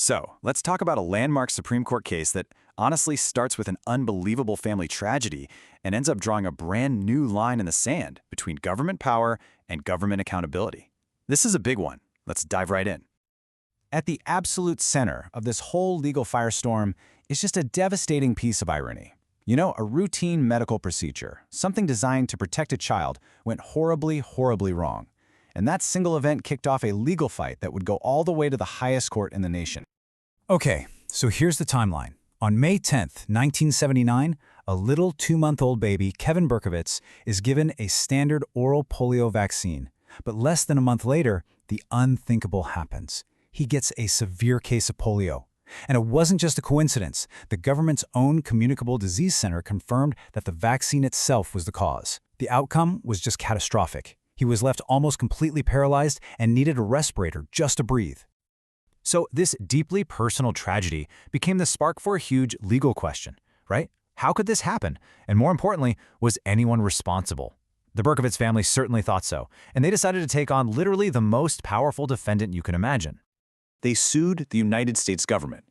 So, let's talk about a landmark Supreme Court case that honestly starts with an unbelievable family tragedy and ends up drawing a brand new line in the sand between government power and government accountability. This is a big one. Let's dive right in. At the absolute center of this whole legal firestorm is just a devastating piece of irony. You know, a routine medical procedure, something designed to protect a child, went horribly, horribly wrong. And that single event kicked off a legal fight that would go all the way to the highest court in the nation. Okay, so here's the timeline. On May 10th, 1979, a little 2-month-old baby, Kevin Berkovitz, is given a standard oral polio vaccine. But less than a month later, the unthinkable happens. He gets a severe case of polio. And it wasn't just a coincidence. The government's own Communicable Disease Center confirmed that the vaccine itself was the cause. The outcome was just catastrophic. He was left almost completely paralyzed and needed a respirator just to breathe. So this deeply personal tragedy became the spark for a huge legal question, right? How could this happen? And more importantly, was anyone responsible? The Berkovitz family certainly thought so, and they decided to take on literally the most powerful defendant you can imagine. They sued the United States government.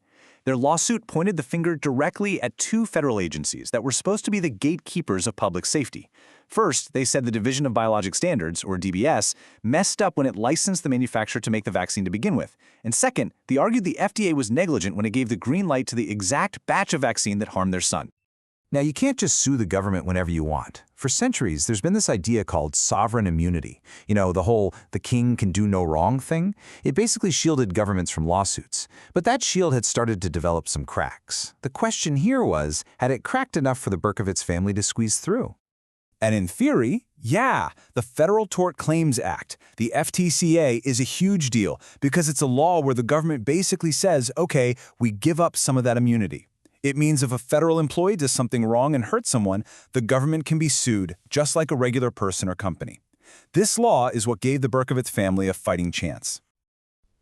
Their lawsuit pointed the finger directly at 2 federal agencies that were supposed to be the gatekeepers of public safety. First, they said the Division of Biologic Standards, or DBS, messed up when it licensed the manufacturer to make the vaccine to begin with. And second, they argued the FDA was negligent when it gave the green light to the exact batch of vaccine that harmed their son. Now, you can't just sue the government whenever you want. For centuries, there's been this idea called sovereign immunity. You know, the whole "the king can do no wrong" thing. It basically shielded governments from lawsuits. But that shield had started to develop some cracks. The question here was, had it cracked enough for the Berkovitz family to squeeze through? And in theory, yeah, the Federal Tort Claims Act, the FTCA, is a huge deal because it's a law where the government basically says, okay, we give up some of that immunity. It means if a federal employee does something wrong and hurts someone, the government can be sued, just like a regular person or company. This law is what gave the Berkovitz family a fighting chance.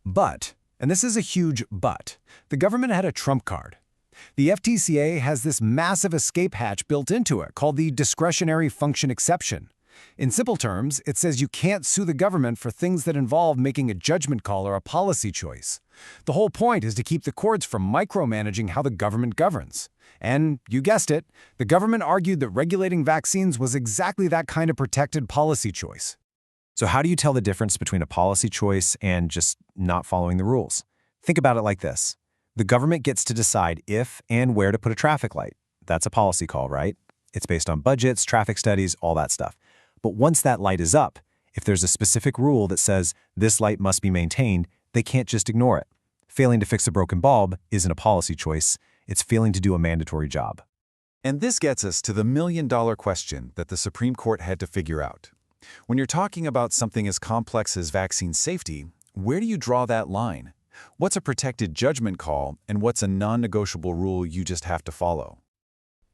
But, and this is a huge but, the government had a trump card. The FTCA has this massive escape hatch built into it called the discretionary function exception. In simple terms, it says you can't sue the government for things that involve making a judgment call or a policy choice. The whole point is to keep the courts from micromanaging how the government governs. And, you guessed it, the government argued that regulating vaccines was exactly that kind of protected policy choice. So how do you tell the difference between a policy choice and just not following the rules? Think about it like this. The government gets to decide if and where to put a traffic light. That's a policy call, right? It's based on budgets, traffic studies, all that stuff. But once that light is up, if there's a specific rule that says this light must be maintained, they can't just ignore it. Failing to fix a broken bulb isn't a policy choice, it's failing to do a mandatory job. And this gets us to the million-dollar question that the Supreme Court had to figure out. When you're talking about something as complex as vaccine safety, where do you draw that line? What's a protected judgment call, and what's a non-negotiable rule you just have to follow?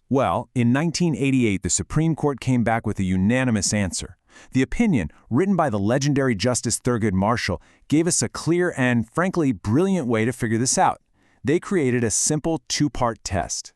Well, in 1988, the Supreme Court came back with a unanimous answer. The opinion, written by the legendary Justice Thurgood Marshall, gave us a clear and, frankly, brilliant way to figure this out. They created a simple 2-part test.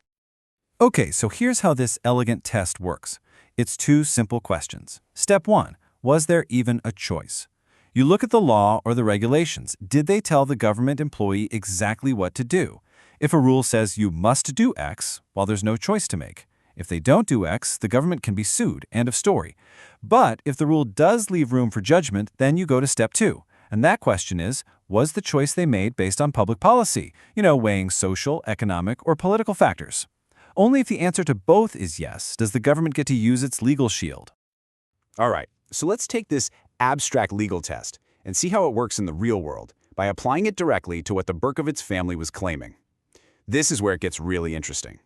Okay, so here's how this elegant test works. It's 2 simple questions. Step 1, was there even a choice? You look at the law or the regulations. Did they tell the government employee exactly what to do? If a rule says you must do X, well, there's no choice to make. If they don't do X, the government can be sued, end of story. But if the rule does leave room for judgment, then you go to step 2. And that question is, was the choice they made based on public policy? You know, weighing social, economic, or political factors. Only if the answer to both is yes, does the government get to use its legal shield. All right, so let's take this abstract legal test and see how it works in the real world by applying it directly to what the Berkovitz family was claiming. This is where it gets really interesting.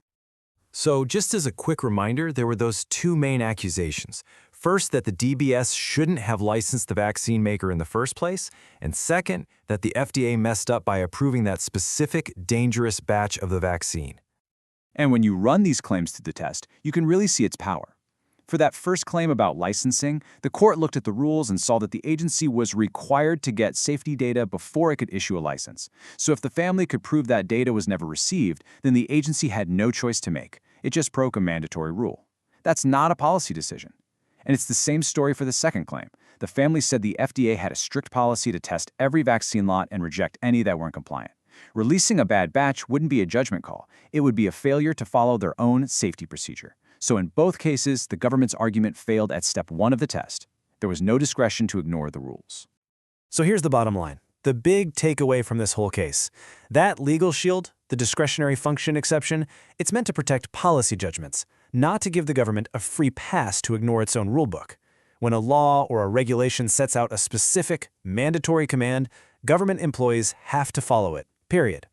So just as a quick reminder, there were those 2 main accusations. First, that the DBS shouldn't have licensed the vaccine maker in the first place, and second, that the FDA messed up by approving that specific dangerous batch of the vaccine. And when you run these claims through the test, you can really see its power. For that first claim about licensing, the court looked at the rules and saw that the agency was required to get safety data before it could issue a license. So if the family could prove that data was never received, then the agency had no choice to make. It just broke a mandatory rule. That's not a policy decision. And it's the same story for the second claim. The family said the FDA had a strict policy to test every vaccine lot and reject any that weren't compliant. Releasing a bad batch wouldn't be a judgment call. It would be a failure to follow their own safety procedure. So in both cases, the government's argument failed at step 1 of the test. There was no discretion to ignore the rules. So here's the bottom line. The big takeaway from this whole case. That legal shield, the discretionary function exception, it's meant to protect policy judgments, not to give the government a free pass to ignore its own rulebook. When a law or a regulation sets out a specific, mandatory command, government employees have to follow it, period.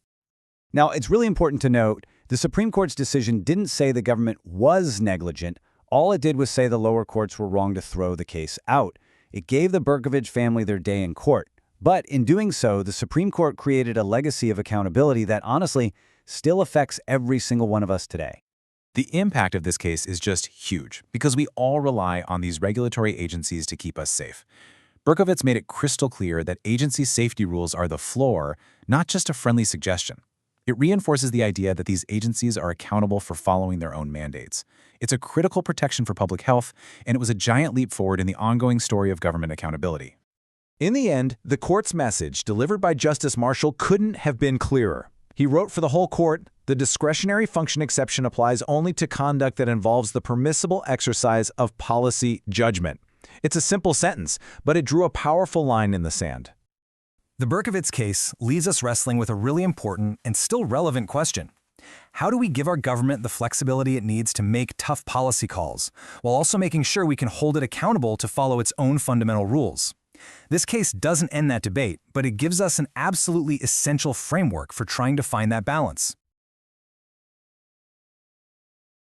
Now, it's really important to note, the Supreme Court's decision didn't say the government was negligent. All it did was say the lower courts were wrong to throw the case out. It gave the Berkovitz family their day in court. But in doing so, the Supreme Court created a legacy of accountability that, honestly, still affects every single one of us today. The impact of this case is just huge because we all rely on these regulatory agencies to keep us safe. Berkovitz made it crystal clear that agency safety rules are the floor, not just a friendly suggestion. It reinforces the idea that these agencies are accountable for following their own mandates. It's a critical protection for public health, and it was a giant leap forward in the ongoing story of government accountability. In the end, the court's message, delivered by Justice Marshall, couldn't have been clearer. He wrote for the whole court, the discretionary function exception applies only to conduct that involves the permissible exercise of policy judgment. It's a simple sentence, but it drew a powerful line in the sand. The Berkovitz case leaves us wrestling with a really important and still relevant question. How do we give our government the flexibility it needs to make tough policy calls, while also making sure we can hold it accountable to follow its own fundamental rules? This case doesn't end that debate, but it gives us an absolutely essential framework for trying to find that balance.